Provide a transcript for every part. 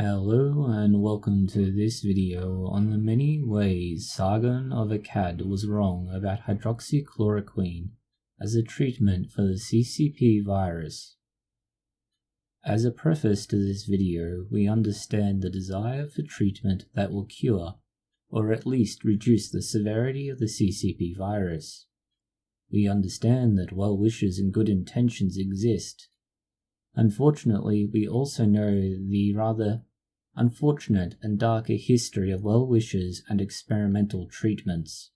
Hello and welcome to this video on the many ways Sargon of Akkad was wrong about hydroxychloroquine as a treatment for the CCP virus. As a preface to this video, we understand the desire for treatment that will cure, or at least reduce the severity of the CCP virus. We understand that well-wishes and good intentions exist. Unfortunately, we also know the rather unfortunate and darker history of well-wishes and experimental treatments.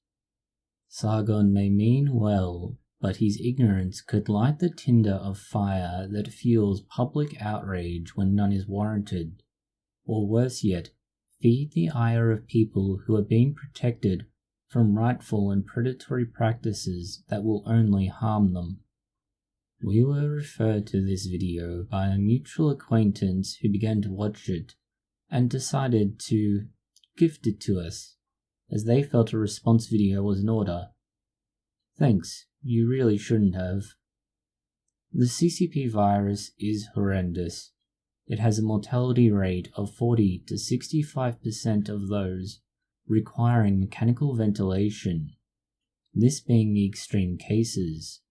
Sargon may mean well, but his ignorance could light the tinder of fire that fuels public outrage when none is warranted, or worse yet, feed the ire of people who are being protected from rightful and predatory practices that will only harm them. We were referred to this video by a mutual acquaintance who began to watch it and decided to gift it to us, as they felt a response video was in order. Thanks, you really shouldn't have. The CCP virus is horrendous. It has a mortality rate of 40 to 65% of those requiring mechanical ventilation, this being the extreme cases.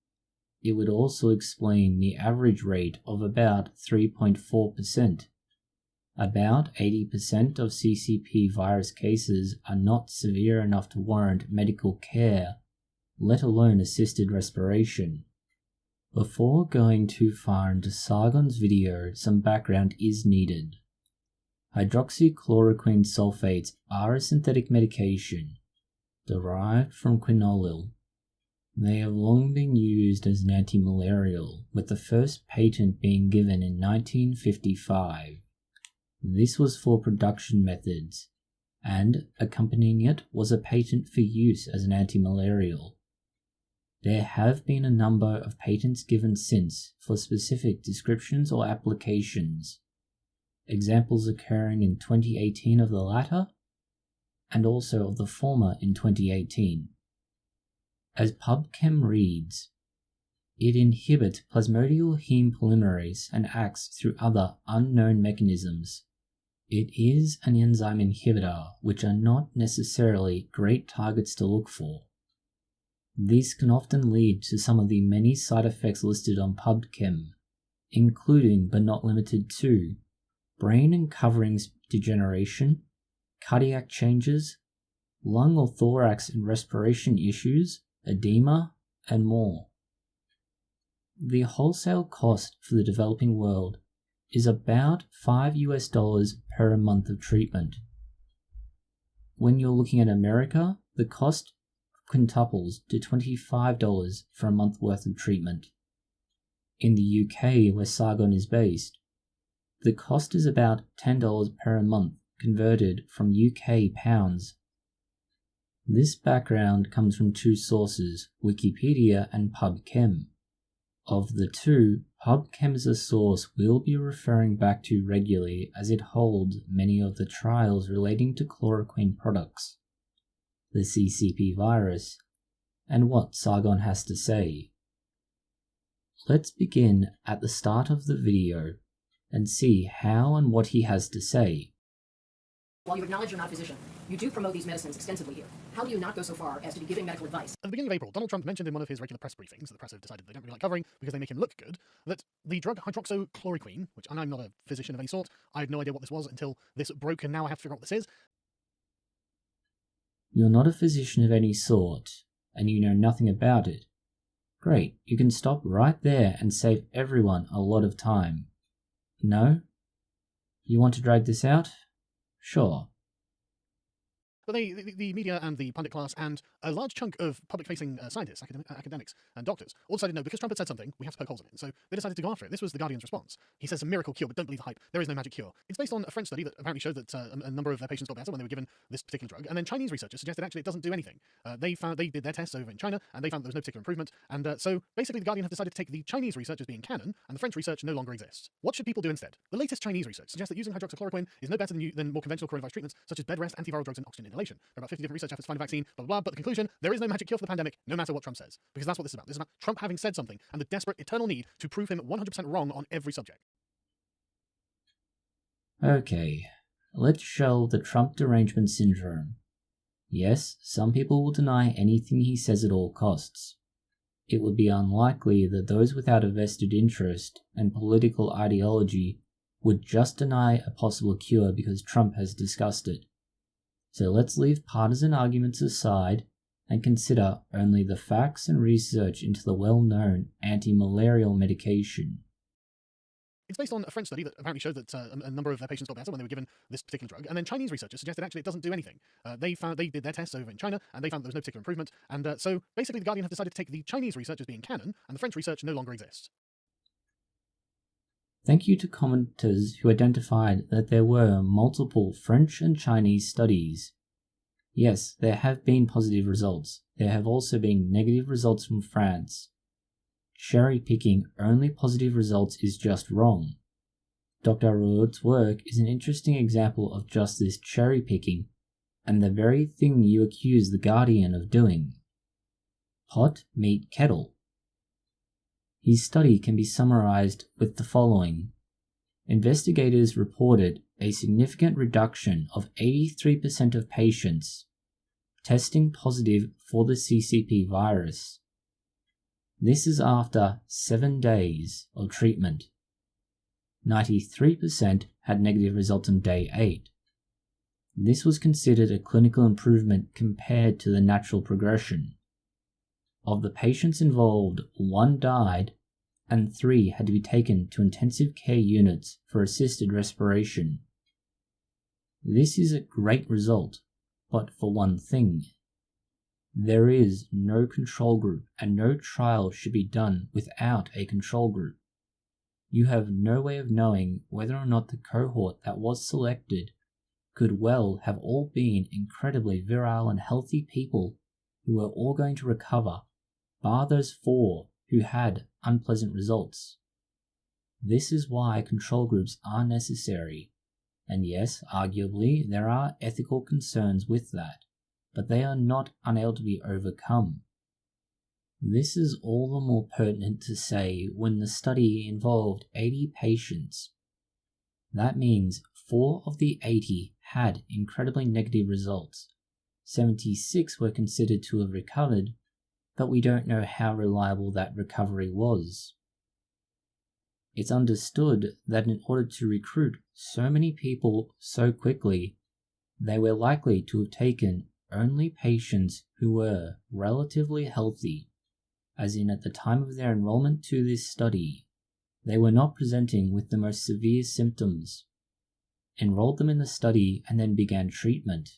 It would also explain the average rate of about 3.4%. About 80% of CCP virus cases are not severe enough to warrant medical care, let alone assisted respiration. Before going too far into Sargon's video, some background is needed. Hydroxychloroquine sulfates are a synthetic medication derived from quinolil. They have long been used as an anti-malarial, with the first patent being given in 1955. This was for production methods, and accompanying it was a patent for use as an anti-malarial. There have been a number of patents given since for specific descriptions or applications, examples occurring in 2018 of the latter, and also of the former in 2018. As PubChem reads, it inhibits plasmodial heme polymerase and acts through other unknown mechanisms. It is an enzyme inhibitor, which are not necessarily great targets to look for. These can often lead to some of the many side effects listed on PubChem, including but not limited to brain and coverings degeneration, cardiac changes, lung or thorax and respiration issues, edema, and more. The wholesale cost for the developing world is about $5 per month of treatment. When you're looking at America, the cost quintuples to $25 for a month worth of treatment. In the UK, where Sargon is based, the cost is about $10 per month converted from UK pounds. This background comes from two sources, Wikipedia and PubChem. Of the two, PubChem is a source we'll be referring back to regularly as it holds many of the trials relating to chloroquine products, the CCP virus, and what Sargon has to say. Let's begin at the start of the video and see how and what he has to say. While you acknowledge you're not a physician, you do promote these medicines extensively here. How do you not go so far as to be giving medical advice? At the beginning of April, Donald Trump mentioned in one of his regular press briefings that the press have decided they don't really like covering because they make him look good, that the drug hydroxychloroquine, which, and I'm not a physician of any sort, I had no idea what this was until this broke, and now I have to figure out what this is. You're not a physician of any sort, and you know nothing about it. Great, you can stop right there and save everyone a lot of time. No? You want to drag this out? Sure. But the media and the pundit class and a large chunk of public-facing scientists, academics, and doctors all decided, no, because Trump had said something, we have to poke holes in it. And so they decided to go after it. This was The Guardian's response. He says a miracle cure, but don't believe the hype. There is no magic cure. It's based on a French study that apparently showed that a number of their patients got better when they were given this particular drug. And then Chinese researchers suggested actually it doesn't do anything. They did their tests over in China, and they found there was no particular improvement. And so basically The Guardian have decided to take the Chinese research as being canon, and the French research no longer exists. What should people do instead? The latest Chinese research suggests that using hydroxychloroquine is no better than more conventional coronavirus treatments, such as bed rest, antiviral drugs, and oxygen inhalation. There are about 50 different research efforts to find a vaccine, blah, blah, blah. But the conclusion, there is no magic cure for the pandemic, no matter what Trump says. Because that's what this is about. This is about Trump having said something and the desperate eternal need to prove him 100% wrong on every subject. Okay, let's shelve the Trump derangement syndrome. Yes, some people will deny anything he says at all costs. It would be unlikely that those without a vested interest and political ideology would just deny a possible cure because Trump has discussed it. So let's leave partisan arguments aside and consider only the facts and research into the well-known anti-malarial medication. It's based on a French study that apparently showed that a number of their patients got better when they were given this particular drug, and then Chinese researchers suggested actually it doesn't do anything. They did their tests over in China, and they found there was no particular improvement, and so basically the Guardian have decided to take the Chinese research as being canon, and the French research no longer exists. Thank you to commenters who identified that there were multiple French and Chinese studies. Yes, there have been positive results. There have also been negative results from France. Cherry-picking only positive results is just wrong. Dr. Rouault's work is an interesting example of just this cherry-picking, and the very thing you accuse the Guardian of doing. Pot, meet, kettle. His study can be summarized with the following. Investigators reported a significant reduction of 83% of patients testing positive for the CCP virus. This is after 7 days of treatment. 93% had negative results on day 8. This was considered a clinical improvement compared to the natural progression. Of the patients involved, 1 died and 3 had to be taken to intensive care units for assisted respiration. This is a great result, but for one thing. There is no control group, and no trial should be done without a control group. You have no way of knowing whether or not the cohort that was selected could well have all been incredibly virile and healthy people who were all going to recover, bar those 4 who had unpleasant results. This is why control groups are necessary, and yes, arguably there are ethical concerns with that, but they are not unable to be overcome. This is all the more pertinent to say when the study involved 80 patients. That means 4 of the 80 had incredibly negative results. 76 were considered to have recovered, but we don't know how reliable that recovery was. It's understood that in order to recruit so many people so quickly, they were likely to have taken only patients who were relatively healthy, as in at the time of their enrollment to this study, they were not presenting with the most severe symptoms, enrolled them in the study and then began treatment.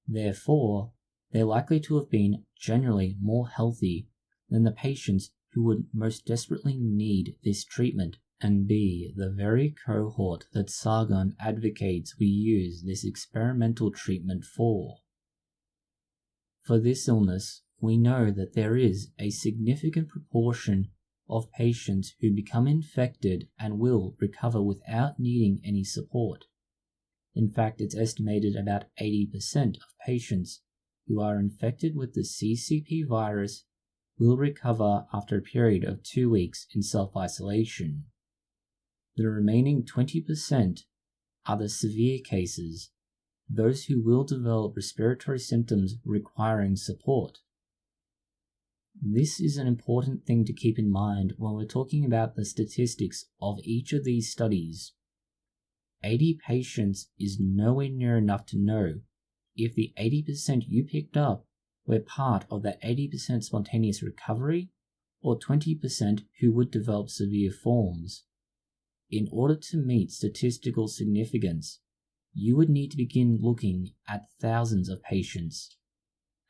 Therefore, they're likely to have been generally more healthy than the patients who would most desperately need this treatment and be the very cohort that Sargon advocates we use this experimental treatment for. For this illness, we know that there is a significant proportion of patients who become infected and will recover without needing any support. In fact, it's estimated about 80% of patients who are infected with the CCP virus will recover after a period of 2 weeks in self-isolation. The remaining 20% are the severe cases, those who will develop respiratory symptoms requiring support. This is an important thing to keep in mind when we're talking about the statistics of each of these studies. 80 patients is nowhere near enough to know if the 80% you picked up were part of that 80% spontaneous recovery or 20% who would develop severe forms. In order to meet statistical significance, you would need to begin looking at thousands of patients,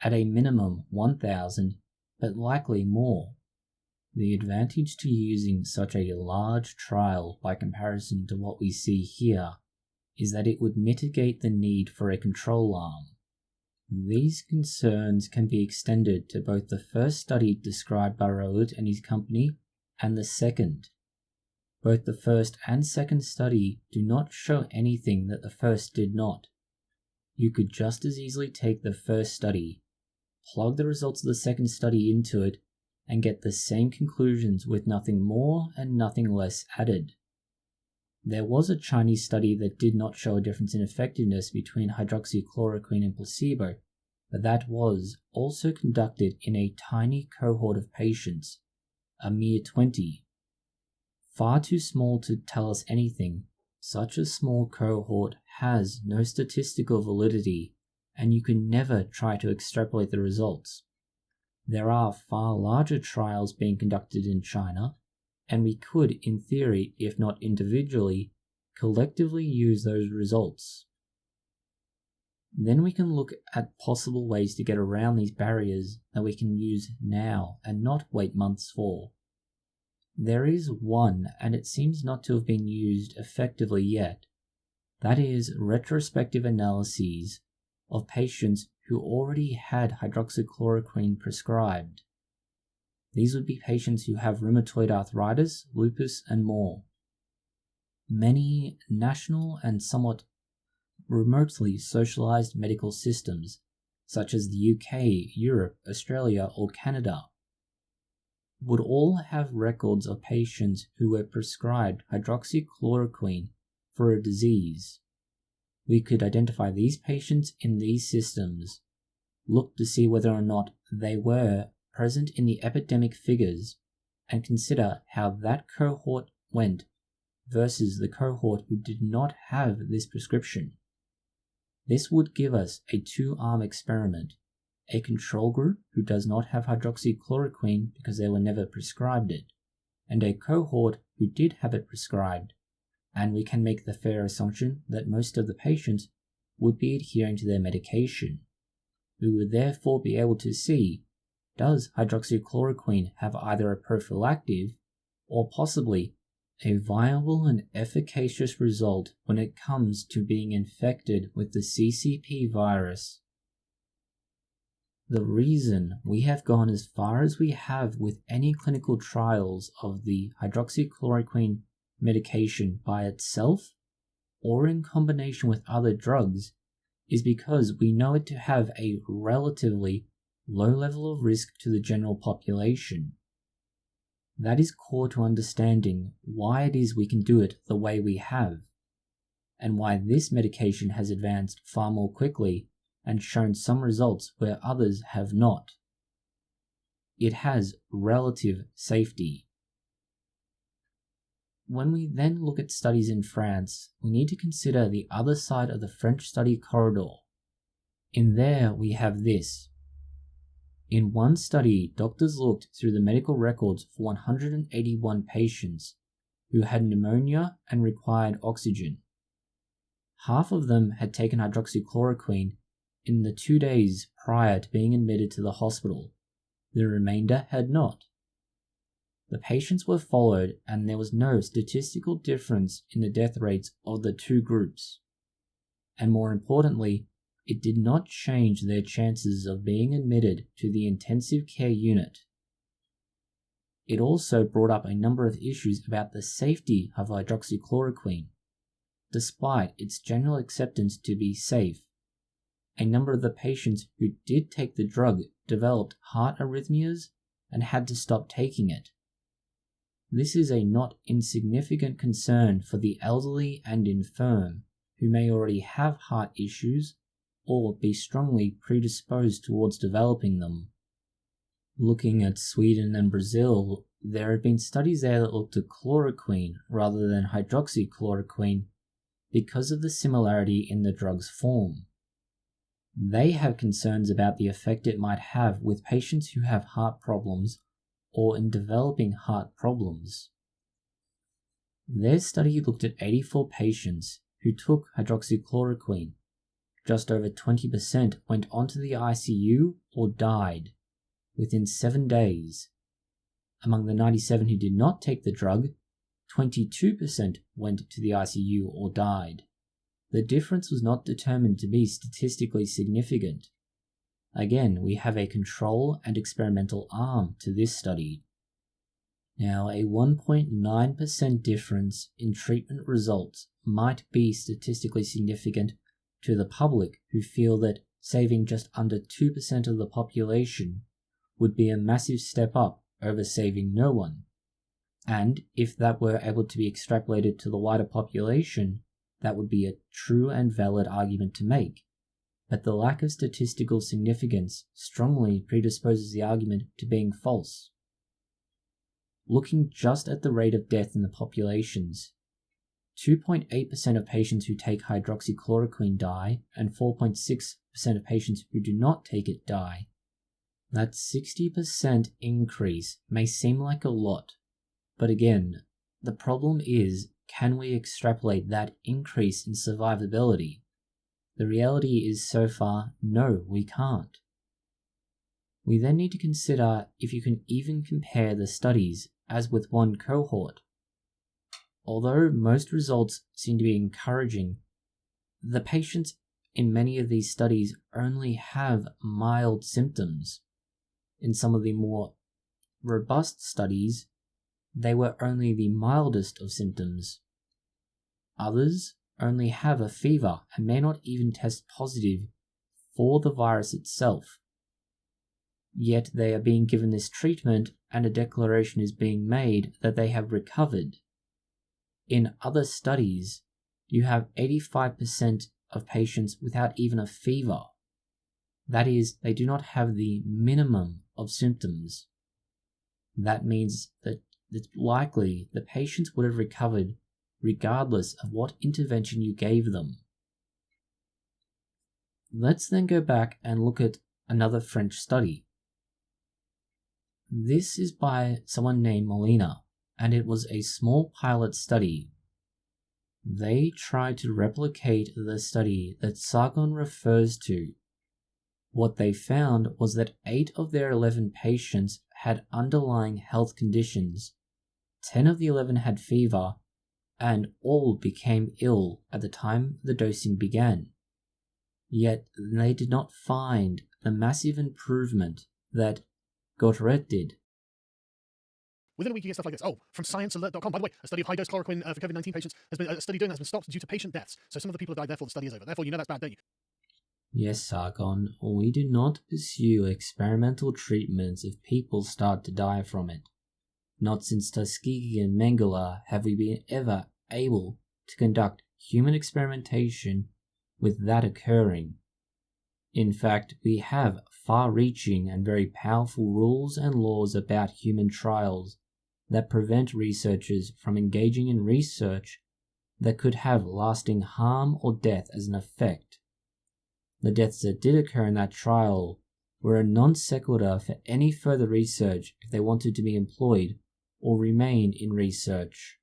at a minimum 1,000, but likely more. The advantage to using such a large trial by comparison to what we see here is that it would mitigate the need for a control arm. These concerns can be extended to both the first study described by Rouault and his company and the second. Both the first and second study do not show anything that the first did not. You could just as easily take the first study, plug the results of the second study into it, and get the same conclusions with nothing more and nothing less added. There was a Chinese study that did not show a difference in effectiveness between hydroxychloroquine and placebo, but that was also conducted in a tiny cohort of patients, a mere 20. Far too small to tell us anything, such a small cohort has no statistical validity, and you can never try to extrapolate the results. There are far larger trials being conducted in China, and we could, in theory, if not individually, collectively use those results. Then we can look at possible ways to get around these barriers that we can use now and not wait months for. There is one, and it seems not to have been used effectively yet. That is retrospective analyses of patients who already had hydroxychloroquine prescribed. These would be patients who have rheumatoid arthritis, lupus, and more. Many national and somewhat remotely socialized medical systems, such as the UK, Europe, Australia, or Canada, would all have records of patients who were prescribed hydroxychloroquine for a disease. We could identify these patients in these systems, look to see whether or not they were present in the epidemic figures, and consider how that cohort went versus the cohort who did not have this prescription. This would give us a two-arm experiment, a control group who does not have hydroxychloroquine because they were never prescribed it, and a cohort who did have it prescribed, and we can make the fair assumption that most of the patients would be adhering to their medication. We would therefore be able to see, does hydroxychloroquine have either a prophylactic or possibly a viable and efficacious result when it comes to being infected with the CCP virus? The reason we have gone as far as we have with any clinical trials of the hydroxychloroquine medication by itself or in combination with other drugs is because we know it to have a relatively low level of risk to the general population. That is core to understanding why it is we can do it the way we have, and why this medication has advanced far more quickly and shown some results where others have not. It has relative safety. When we then look at studies in France, we need to consider the other side of the French study corridor. In there we have this. In one study, doctors looked through the medical records for 181 patients who had pneumonia and required oxygen. Half of them had taken hydroxychloroquine in the 2 days prior to being admitted to the hospital. The remainder had not. The patients were followed and there was no statistical difference in the death rates of the two groups. And more importantly, it did not change their chances of being admitted to the intensive care unit. It also brought up a number of issues about the safety of hydroxychloroquine. Despite its general acceptance to be safe, a number of the patients who did take the drug developed heart arrhythmias and had to stop taking it. This is a not insignificant concern for the elderly and infirm who may already have heart issues or be strongly predisposed towards developing them. Looking at Sweden and Brazil, there have been studies there that looked at chloroquine rather than hydroxychloroquine because of the similarity in the drug's form. They have concerns about the effect it might have with patients who have heart problems or in developing heart problems. Their study looked at 84 patients who took hydroxychloroquine. Just over 20% went onto the ICU or died within 7 days. Among the 97 who did not take the drug, 22% went to the ICU or died. The difference was not determined to be statistically significant. Again, we have a control and experimental arm to this study. Now, a 1.9% difference in treatment results might be statistically significant to the public who feel that saving just under 2% of the population would be a massive step up over saving no one. And if that were able to be extrapolated to the wider population, that would be a true and valid argument to make. But the lack of statistical significance strongly predisposes the argument to being false. Looking just at the rate of death in the populations, 2.8% of patients who take hydroxychloroquine die, and 4.6% of patients who do not take it die. That 60% increase may seem like a lot, but again, the problem is, can we extrapolate that increase in survivability? The reality is so far, no, we can't. We then need to consider if you can even compare the studies as with one cohort. Although most results seem to be encouraging, the patients in many of these studies only have mild symptoms. In some of the more robust studies, they were only the mildest of symptoms. Others only have a fever and may not even test positive for the virus itself. Yet they are being given this treatment and a declaration is being made that they have recovered. In other studies, you have 85% of patients without even a fever. That is, they do not have the minimum of symptoms. That means that it's likely the patients would have recovered regardless of what intervention you gave them. Let's then go back and look at another French study. This is by someone named Molina, and it was a small pilot study. They tried to replicate the study that Sargon refers to. What they found was that 8 of their 11 patients had underlying health conditions, 10 of the 11 had fever, and all became ill at the time the dosing began. Yet they did not find the massive improvement that Gautret did. Within a week you get stuff like this. Oh, from sciencealert.com. By the way, a study of high-dose chloroquine for COVID-19 patients has been, a study doing that has been stopped due to patient deaths. So some of the people have died, therefore the study is over. Therefore you know that's bad, don't you? Yes, Sargon, we do not pursue experimental treatments if people start to die from it. Not since Tuskegee and Mengele have we been ever able to conduct human experimentation with that occurring. In fact, we have far-reaching and very powerful rules and laws about human trials that prevent researchers from engaging in research that could have lasting harm or death as an effect. The deaths that did occur in that trial were a non sequitur for any further research if they wanted to be employed or remain in research.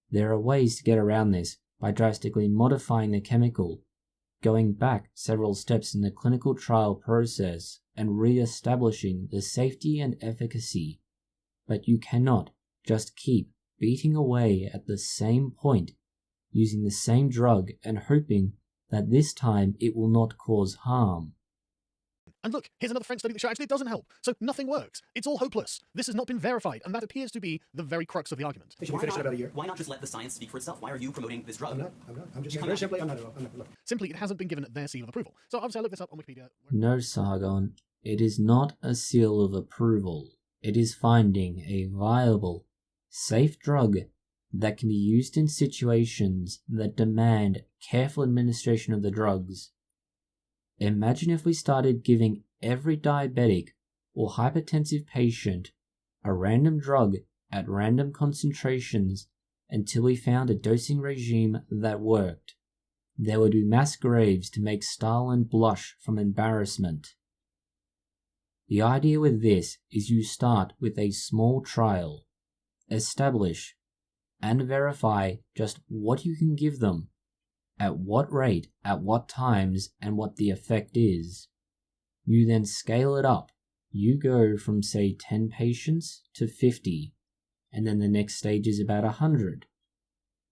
There are ways to get around this by drastically modifying the chemical, going back several steps in the clinical trial process and re-establishing the safety and efficacy, but you cannot just keep beating away at the same point, using the same drug and hoping that this time it will not cause harm. And look, here's another French study that shows actually it doesn't help. So nothing works. It's all hopeless. This has not been verified, and that appears to be the very crux of the argument. We finished in about a year. Why not just let the science speak for itself? Why are you promoting this drug? I'm not. I'm just very simply, I'm not at all. Look. Simply, it hasn't been given their seal of approval. So obviously I looked this up on Wikipedia. No, Sargon, it is not a seal of approval. It is finding a viable, safe drug that can be used in situations that demand careful administration of the drugs. Imagine if we started giving every diabetic or hypertensive patient a random drug at random concentrations until we found a dosing regime that worked. There would be mass graves to make Stalin blush from embarrassment. The idea with this is you start with a small trial, establish and verify just what you can give them, at what rate, at what times, and what the effect is. You then scale it up. You go from say 10 patients to 50, and then the next stage is about 100.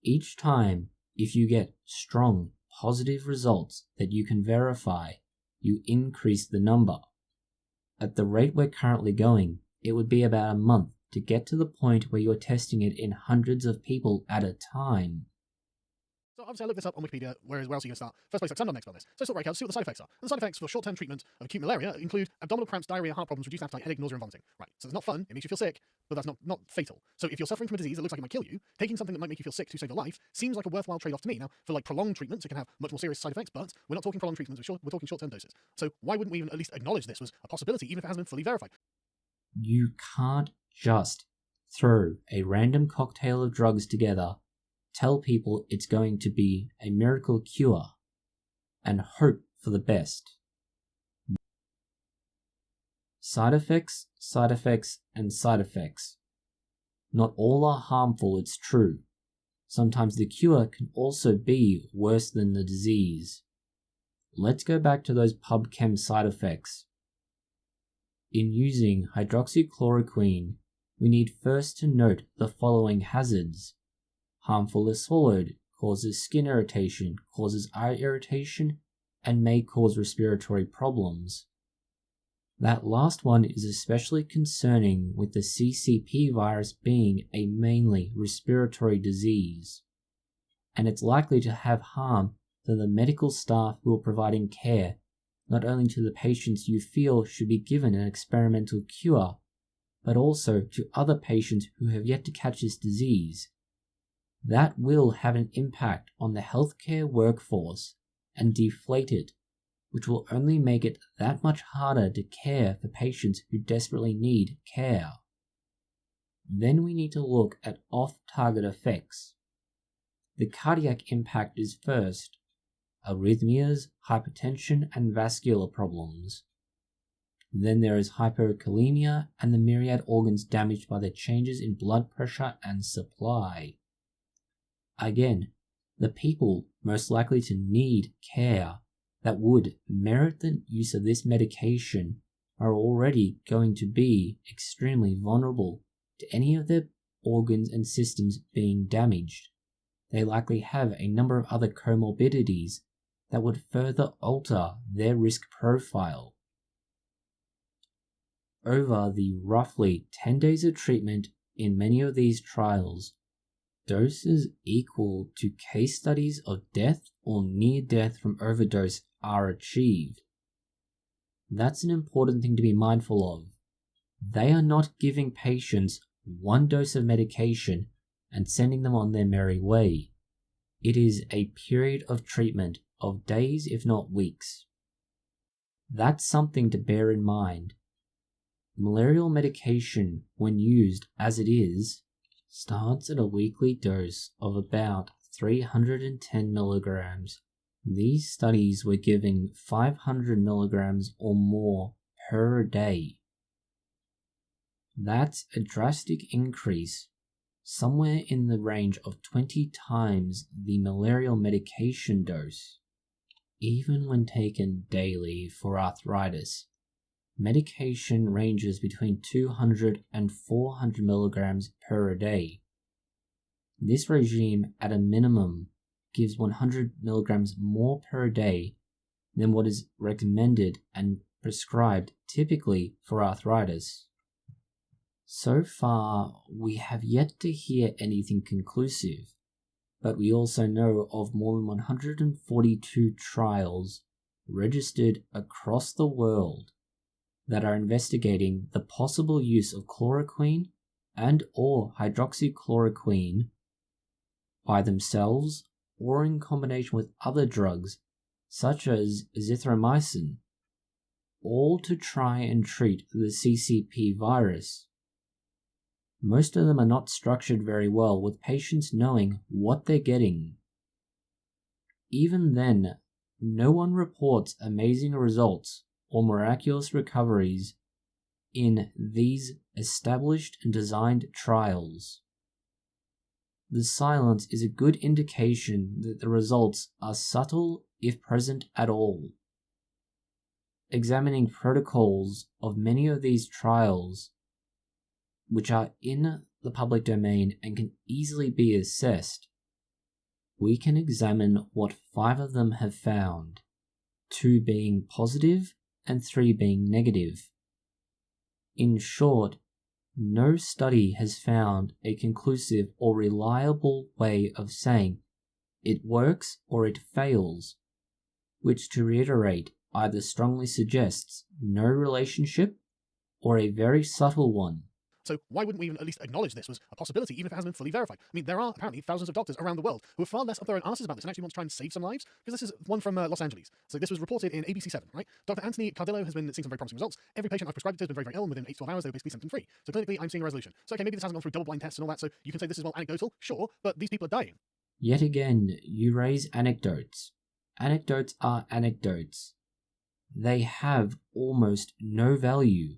Each time, if you get strong, positive results that you can verify, you increase the number. At the rate we're currently going, it would be about a month to get to the point where you're testing it in hundreds of people at a time. So obviously I looked this up on Wikipedia, where else are you going to start? First place, like, I'm not an expert on this. So I sort of break out, see what the side effects are. And the side effects for short-term treatment of acute malaria include abdominal cramps, diarrhea, heart problems, reduced appetite, headache, nausea, and vomiting. Right, so it's not fun, it makes you feel sick, but that's not fatal. So if you're suffering from a disease that looks like it might kill you, taking something that might make you feel sick to save your life seems like a worthwhile trade-off to me. Now, for like prolonged treatments, it can have much more serious side effects, but we're not talking prolonged treatments, we're talking short-term doses. So why wouldn't we even at least acknowledge this was a possibility, even if it hasn't been fully verified? You can't just throw a random cocktail of drugs together, tell people it's going to be a miracle cure, and hope for the best. Side effects, side effects, and side effects. Not all are harmful, it's true. Sometimes the cure can also be worse than the disease. Let's go back to those pub chem side effects. In using hydroxychloroquine, we need first to note the following hazards. Harmful if swallowed, causes skin irritation, causes eye irritation, and may cause respiratory problems. That last one is especially concerning with the CCP virus being a mainly respiratory disease, and it's likely to have harm to the medical staff who are providing care, not only to the patients you feel should be given an experimental cure, but also to other patients who have yet to catch this disease. That will have an impact on the healthcare workforce and deflate it, which will only make it that much harder to care for patients who desperately need care. Then we need to look at off-target effects. The cardiac impact is first: arrhythmias, hypertension, and vascular problems. Then there is hypokalemia and the myriad organs damaged by the changes in blood pressure and supply. Again, the people most likely to need care that would merit the use of this medication are already going to be extremely vulnerable to any of their organs and systems being damaged. They likely have a number of other comorbidities that would further alter their risk profile. Over the roughly 10 days of treatment in many of these trials, doses equal to case studies of death or near death from overdose are achieved. That's an important thing to be mindful of. They are not giving patients one dose of medication and sending them on their merry way. It is a period of treatment of days, if not weeks. That's something to bear in mind. Malarial medication, when used as it is, starts at a weekly dose of about 310 milligrams. These studies were giving 500 milligrams or more per day. That's a drastic increase, somewhere in the range of 20 times the malarial medication dose. Even when taken daily for arthritis, medication ranges between 200 and 400 milligrams per day. This regime, at a minimum, gives 100 milligrams more per day than what is recommended and prescribed typically for arthritis. So far, we have yet to hear anything conclusive, but we also know of more than 142 trials registered across the world that are investigating the possible use of chloroquine and or hydroxychloroquine by themselves or in combination with other drugs such as azithromycin, all to try and treat the CCP virus. Most of them are not structured very well, with patients knowing what they're getting. Even then, no one reports amazing results or miraculous recoveries in these established and designed trials. The silence is a good indication that the results are subtle if present at all. Examining protocols of many of these trials, which are in the public domain and can easily be assessed, we can examine what 5 of them have found, 2 being positive and 3 being negative. In short, no study has found a conclusive or reliable way of saying it works or it fails, which, to reiterate, either strongly suggests no relationship or a very subtle one. So why wouldn't we even at least acknowledge this was a possibility, even if it hasn't been fully verified? I mean, there are apparently thousands of doctors around the world who are far less up their own asses about this and actually want to try and save some lives, because this is one from Los Angeles. So this was reported in ABC7, right? Dr. Anthony Cardillo has been seeing some very promising results. Every patient I've prescribed it to has been very, very ill, and within 8 to 12 hours they were basically symptom-free. So clinically, I'm seeing a resolution. So okay, maybe this hasn't gone through double-blind tests and all that, so you can say this is well anecdotal, sure, but these people are dying. Yet again, you raise anecdotes. Anecdotes are anecdotes. They have almost no value.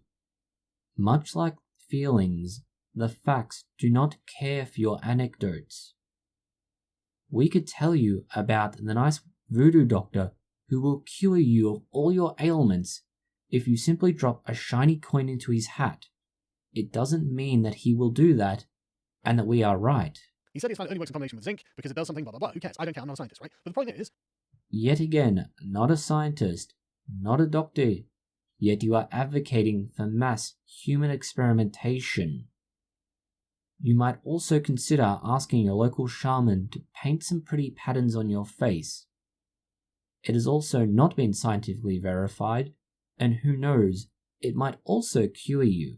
Much like feelings, the facts do not care for your anecdotes. We could tell you about the nice voodoo doctor who will cure you of all your ailments if you simply drop a shiny coin into his hat. It doesn't mean that he will do that and that we are right. He said it's found it only works in combination with zinc because it does something blah blah blah. Who cares? I don't care, I'm not a scientist, right? But the point is... Yet again, not a scientist, not a doctor, yet you are advocating for mass human experimentation. You might also consider asking your local shaman to paint some pretty patterns on your face. It has also not been scientifically verified, and who knows, it might also cure you.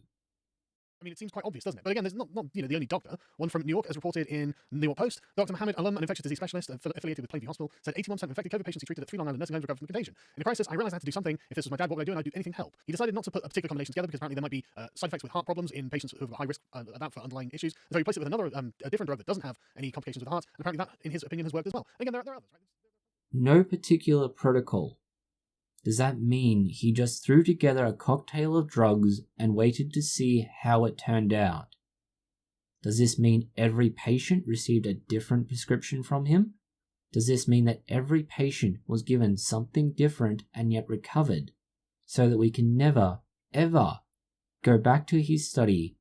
I mean, it seems quite obvious, doesn't it? But again, there's not the only doctor. One from New York, as reported in the New York Post, Dr. Mohammed Alam, an infectious disease specialist affiliated with Plainview Hospital, said 81% of infected COVID patients he treated at 3 Long Island nursing homes recovered from the contagion. In a crisis, I realized I had to do something. If this was my dad, what would I do? And I'd do anything to help. He decided not to put a particular combination together because apparently there might be side effects with heart problems in patients who have high risk for underlying issues. And so he replaced it with another, a different drug that doesn't have any complications with the heart. And apparently that, in his opinion, has worked as well. And again, there are others, right? No particular protocol. Does that mean he just threw together a cocktail of drugs and waited to see how it turned out? Does this mean every patient received a different prescription from him? Does this mean that every patient was given something different and yet recovered, so that we can never, ever go back to his study,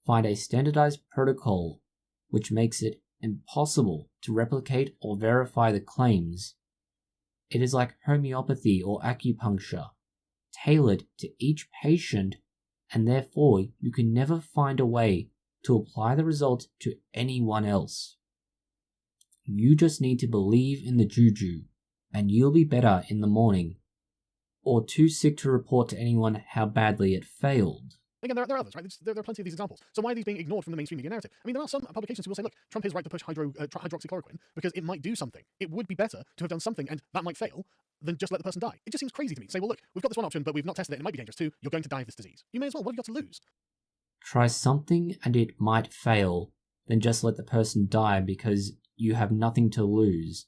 find a standardized protocol which makes it impossible to replicate or verify the claims? It is like homeopathy or acupuncture, tailored to each patient, and therefore you can never find a way to apply the results to anyone else. You just need to believe in the juju, and you'll be better in the morning, or too sick to report to anyone how badly it failed. Again, there are others, right? There are plenty of these examples. So why are these being ignored from the mainstream media narrative? I mean, there are some publications who will say, look, Trump is right to push hydroxychloroquine because it might do something. It would be better to have done something, and that might fail, than just let the person die. It just seems crazy to me. Say, well, look, we've got this one option, but we've not tested it, and it might be dangerous too. You're going to die of this disease. You may as well. What have you got to lose? Try something and it might fail, then just let the person die because you have nothing to lose.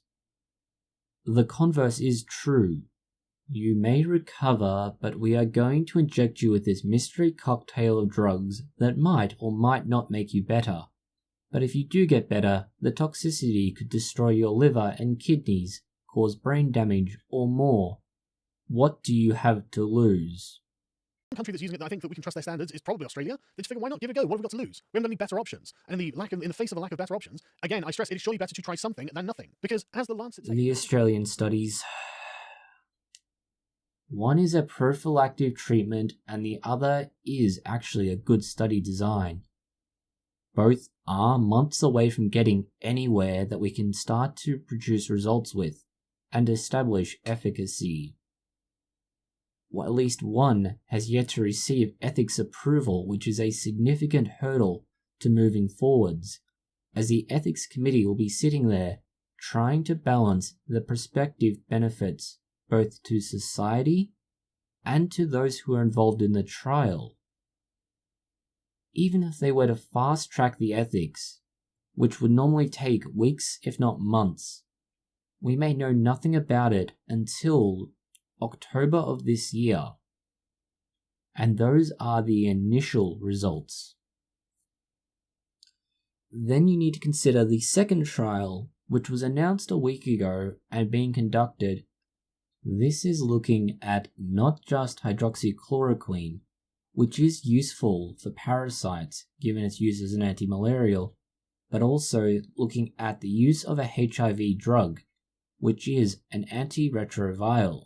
The converse is true. You may recover, but we are going to inject you with this mystery cocktail of drugs that might or might not make you better. But if you do get better, the toxicity could destroy your liver and kidneys, cause brain damage, or more. What do you have to lose? One country that's using it that I think that we can trust their standards is probably Australia. They just figure, why not give it a go? What have we got to lose? We haven't got any better options. And in the face of a lack of better options, again, I stress it is surely better to try something than nothing. Because as the Lancet says... The Australian studies... One is a prophylactic treatment and the other is actually a good study design. Both are months away from getting anywhere that we can start to produce results with and establish efficacy. Well, at least one has yet to receive ethics approval, which is a significant hurdle to moving forwards, as the ethics committee will be sitting there trying to balance the prospective benefits both to society and to those who are involved in the trial. Even if they were to fast-track the ethics, which would normally take weeks if not months, we may know nothing about it until October of this year, and those are the initial results. Then you need to consider the second trial, which was announced a week ago and being conducted. This is looking at not just hydroxychloroquine, which is useful for parasites given its use as an antimalarial, but also looking at the use of a HIV drug, which is an antiretroviral.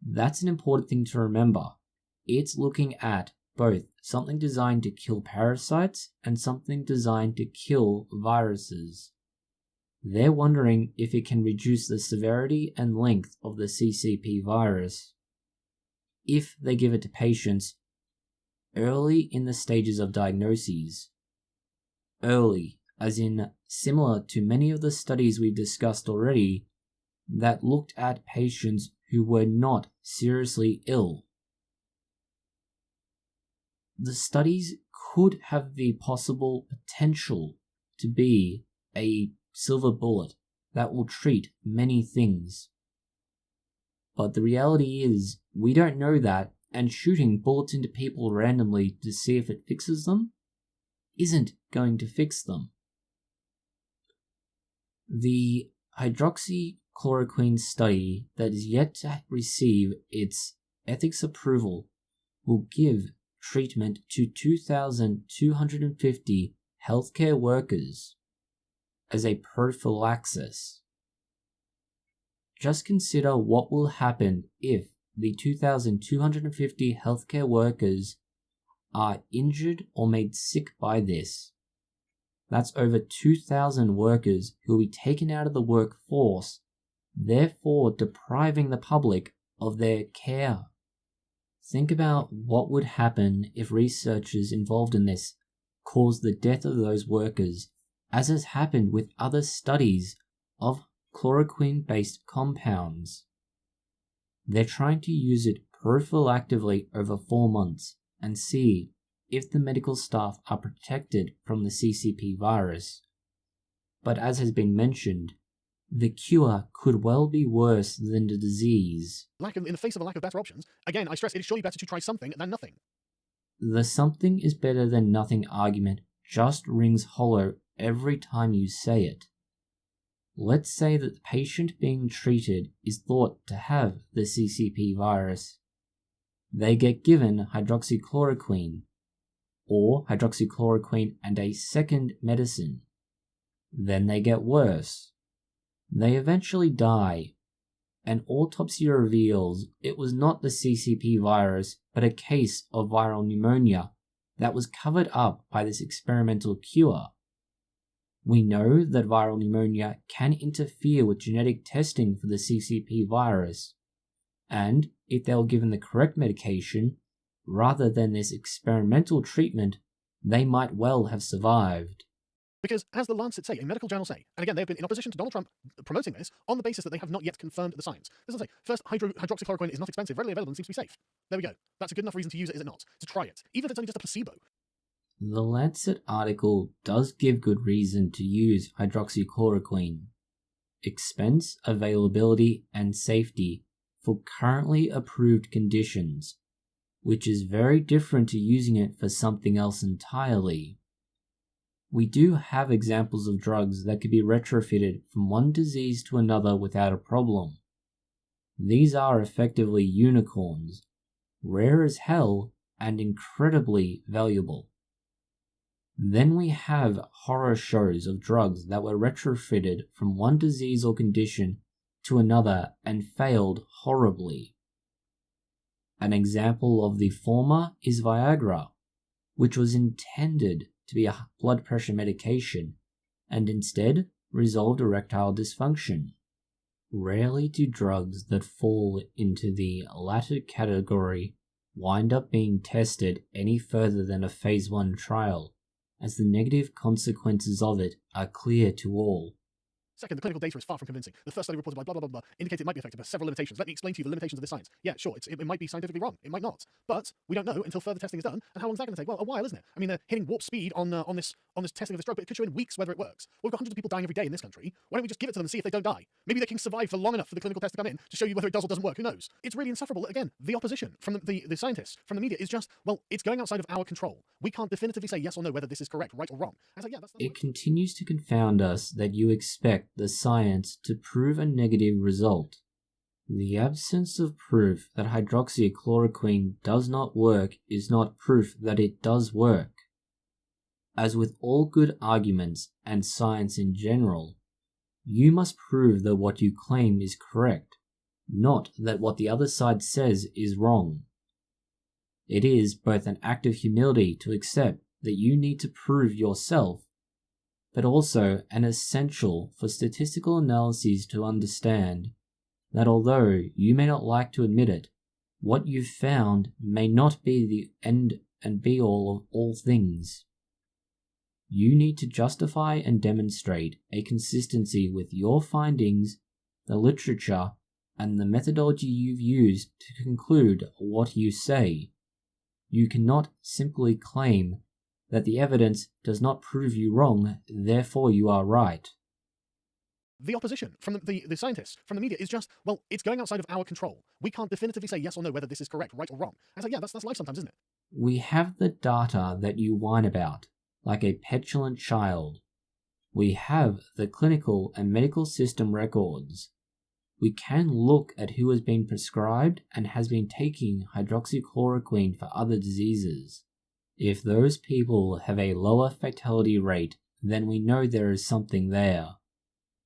That's an important thing to remember. It's looking at both something designed to kill parasites and something designed to kill viruses. They're wondering if it can reduce the severity and length of the CCP virus if they give it to patients early in the stages of diagnoses. Early, as in similar to many of the studies we've discussed already that looked at patients who were not seriously ill. The studies could have the possible potential to be a silver bullet that will treat many things. But the reality is, we don't know that, and shooting bullets into people randomly to see if it fixes them isn't going to fix them. The hydroxychloroquine study that is yet to receive its ethics approval will give treatment to 2,250 healthcare workers as a prophylaxis. Just consider what will happen if the 2,250 healthcare workers are injured or made sick by this. That's over 2,000 workers who will be taken out of the workforce, therefore depriving the public of their care. Think about what would happen if researchers involved in this caused the death of those workers, as has happened with other studies of chloroquine-based compounds. They're trying to use it prophylactically over 4 months and see if the medical staff are protected from the CCP virus. But as has been mentioned, the cure could well be worse than the disease. In the face of a lack of better options, again, I stress it is surely better to try something than nothing. The something is better than nothing argument just rings hollow every time you say it. Let's say that the patient being treated is thought to have the CCP virus. They get given hydroxychloroquine, or hydroxychloroquine and a second medicine. Then they get worse. They eventually die. An autopsy reveals it was not the CCP virus, but a case of viral pneumonia that was covered up by this experimental cure. We know that viral pneumonia can interfere with genetic testing for the CCP virus, and if they were given the correct medication, rather than this experimental treatment, they might well have survived. Because, as the Lancet say, a medical journal say, and again, they have been in opposition to Donald Trump promoting this on the basis that they have not yet confirmed the science. This will say, first, hydroxychloroquine is not expensive, readily available, and seems to be safe. There we go. That's a good enough reason to use it, is it not? To try it, even if it's only just a placebo. The Lancet article does give good reason to use hydroxychloroquine. Expense, availability, and safety for currently approved conditions, which is very different to using it for something else entirely. We do have examples of drugs that could be retrofitted from one disease to another without a problem. These are effectively unicorns, rare as hell and incredibly valuable. Then we have horror shows of drugs that were retrofitted from one disease or condition to another and failed horribly. An example of the former is Viagra, which was intended to be a blood pressure medication and instead resolved erectile dysfunction. Rarely do drugs that fall into the latter category wind up being tested any further than a phase 1 trial, as the negative consequences of it are clear to all. Second, the clinical data is far from convincing. The first study reported by blah, blah, blah, blah, indicates it might be effective, but several limitations. Let me explain to you the limitations of this science. Yeah, sure, it might be scientifically wrong. It might not. But we don't know until further testing is done. And how long is that going to take? Well, a while, isn't it? I mean, they're hitting warp speed on this testing of this drug, but it could show in weeks whether it works. We've got hundreds of people dying every day in this country. Why don't we just give it to them and see if they don't die? Maybe they can survive for long enough for the clinical test to come in to show you whether it does or doesn't work. Who knows? It's really insufferable. Again, the opposition from the scientists, from the media, is just, well, it's going outside of our control. We can't definitively say yes or no whether this is correct, right or wrong. I was like, yeah, that's it continues to confound us that you expect the science to prove a negative result. The absence of proof that hydroxychloroquine does not work is not proof that it does work. As with all good arguments and science in general, you must prove that what you claim is correct, not that what the other side says is wrong. It is both an act of humility to accept that you need to prove yourself, but also an essential for statistical analyses to understand that although you may not like to admit it, what you've found may not be the end and be all of all things. You need to justify and demonstrate a consistency with your findings, the literature, and the methodology you've used to conclude what you say. You cannot simply claim that the evidence does not prove you wrong, therefore you are right. The opposition from the scientists, from the media, is just, well, it's going outside of our control. We can't definitively say yes or no whether this is correct, right or wrong. And so, yeah, that's life sometimes, isn't it? We have the data that you whine about, like a petulant child. We have the clinical and medical system records. We can look at who has been prescribed and has been taking hydroxychloroquine for other diseases. If those people have a lower fatality rate, then we know there is something there.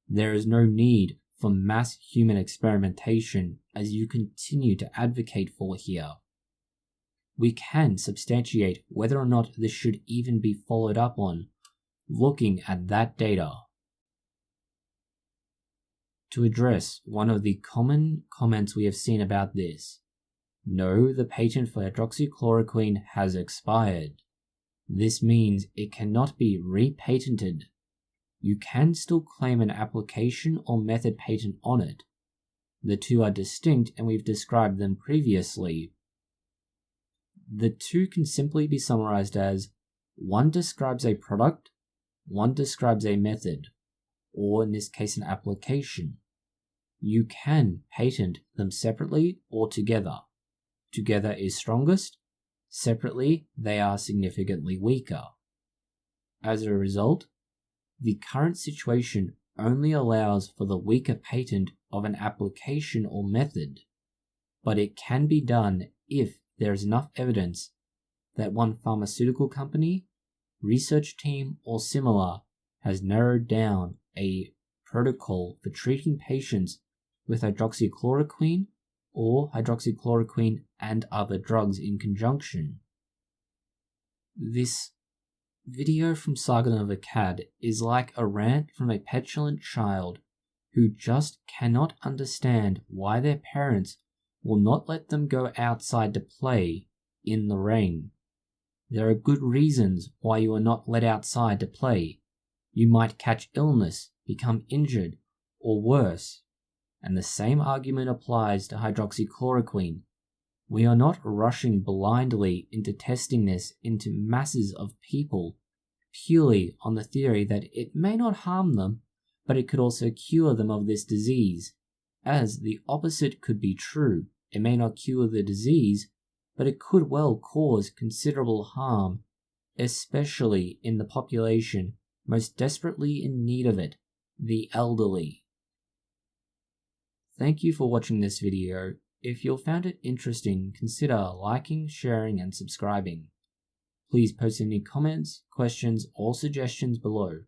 There is no need for mass human experimentation as you continue to advocate for here. We can substantiate whether or not this should even be followed up on, looking at that data. To address one of the common comments we have seen about this, no, the patent for hydroxychloroquine has expired. This means it cannot be repatented. You can still claim an application or method patent on it. The two are distinct and we've described them previously. The two can simply be summarized as one describes a product, one describes a method, or in this case an application. You can patent them separately or together. Together is strongest, separately they are significantly weaker. As a result, the current situation only allows for the weaker patent of an application or method, but it can be done if there is enough evidence that one pharmaceutical company, research team, or similar has narrowed down a protocol for treating patients with hydroxychloroquine or hydroxychloroquine and other drugs in conjunction. This video from Sargon of Akkad is like a rant from a petulant child who just cannot understand why their parents will not let them go outside to play in the rain. There are good reasons why you are not let outside to play. You might catch illness, become injured, or worse. And the same argument applies to hydroxychloroquine. We are not rushing blindly into testing this into masses of people purely on the theory that it may not harm them, but it could also cure them of this disease, as the opposite could be true. It may not cure the disease, but it could well cause considerable harm, especially in the population most desperately in need of it, the elderly. Thank you for watching this video. If you found it interesting, consider liking, sharing, and subscribing. Please post any comments, questions, or suggestions below.